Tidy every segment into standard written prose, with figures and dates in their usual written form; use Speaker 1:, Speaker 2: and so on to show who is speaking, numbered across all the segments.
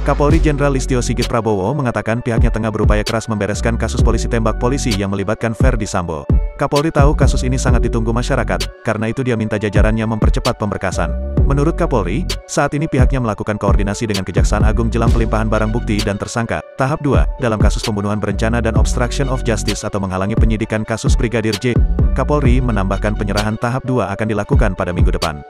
Speaker 1: Kapolri Jenderal Listio Sigit Prabowo mengatakan pihaknya tengah berupaya keras membereskan kasus polisi tembak polisi yang melibatkan Ferdy Sambo. Kapolri tahu kasus ini sangat ditunggu masyarakat, karena itu dia minta jajarannya mempercepat pemberkasan. Menurut Kapolri, saat ini pihaknya melakukan koordinasi dengan Kejaksaan Agung jelang pelimpahan barang bukti dan tersangka, tahap 2, dalam kasus pembunuhan berencana dan obstruction of justice atau menghalangi penyidikan kasus Brigadir J. Kapolri menambahkan penyerahan tahap 2 akan dilakukan pada minggu depan.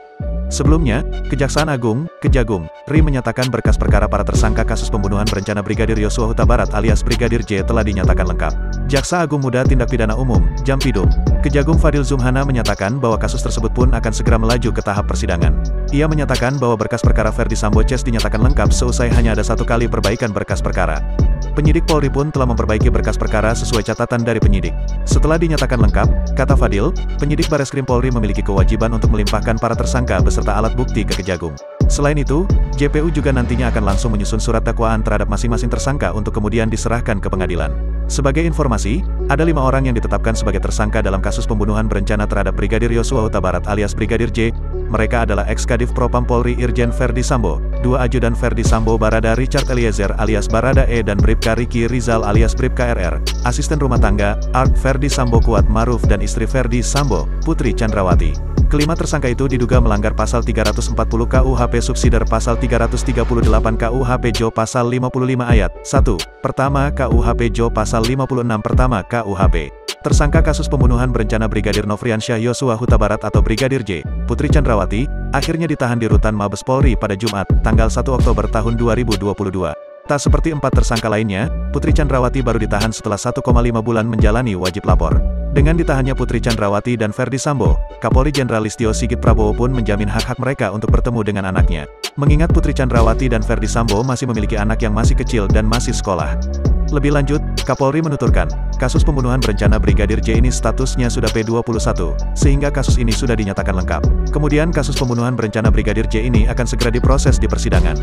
Speaker 1: Sebelumnya, Kejaksaan Agung, Kejagung, RI menyatakan berkas perkara para tersangka kasus pembunuhan berencana Brigadir Yosua Huta Barat alias Brigadir J telah dinyatakan lengkap. Jaksa Agung Muda Tindak Pidana Umum, Jampidum, Kejagung Fadil Zumhana menyatakan bahwa kasus tersebut pun akan segera melaju ke tahap persidangan. Ia menyatakan bahwa berkas perkara Ferdy Sambo CS dinyatakan lengkap seusai hanya ada satu kali perbaikan berkas perkara. Penyidik Polri pun telah memperbaiki berkas perkara sesuai catatan dari penyidik. Setelah dinyatakan lengkap, kata Fadil, penyidik Bareskrim Polri memiliki kewajiban untuk melimpahkan para tersangka beserta alat bukti ke Kejagung. Selain itu, JPU juga nantinya akan langsung menyusun surat dakwaan terhadap masing-masing tersangka untuk kemudian diserahkan ke pengadilan. Sebagai informasi, ada 5 orang yang ditetapkan sebagai tersangka dalam kasus pembunuhan berencana terhadap Brigadir Yosua Huta Barat alias Brigadir J. Mereka adalah ex-Kadif Propam Polri Irjen Ferdy Sambo, 2 ajudan Ferdy Sambo Barada Richard Eliezer alias Barada E dan Bribka Riki Rizal alias Bribka RR, asisten rumah tangga, Art Ferdy Sambo Kuat Maruf dan istri Ferdy Sambo, Putri Chandrawati. Kelima tersangka itu diduga melanggar pasal 340 KUHP subsider pasal 338 KUHP JO pasal 55 ayat 1, pertama KUHP JO pasal 56 pertama KUHP. Tersangka kasus pembunuhan berencana Brigadir Nofriansyah Yosua Huta Barat atau Brigadir J, Putri Chandrawati, akhirnya ditahan di Rutan Mabes Polri pada Jumat, tanggal 1 Oktober tahun 2022. Tak seperti 4 tersangka lainnya, Putri Chandrawati baru ditahan setelah 1,5 bulan menjalani wajib lapor. Dengan ditahannya Putri Chandrawati dan Ferdy Sambo, Kapolri Jenderal Listio Sigit Prabowo pun menjamin hak-hak mereka untuk bertemu dengan anaknya. Mengingat Putri Chandrawati dan Ferdy Sambo masih memiliki anak yang masih kecil dan masih sekolah. Lebih lanjut, Kapolri menuturkan, kasus pembunuhan berencana Brigadir J ini statusnya sudah P21, sehingga kasus ini sudah dinyatakan lengkap. Kemudian kasus pembunuhan berencana Brigadir J ini akan segera diproses di persidangan.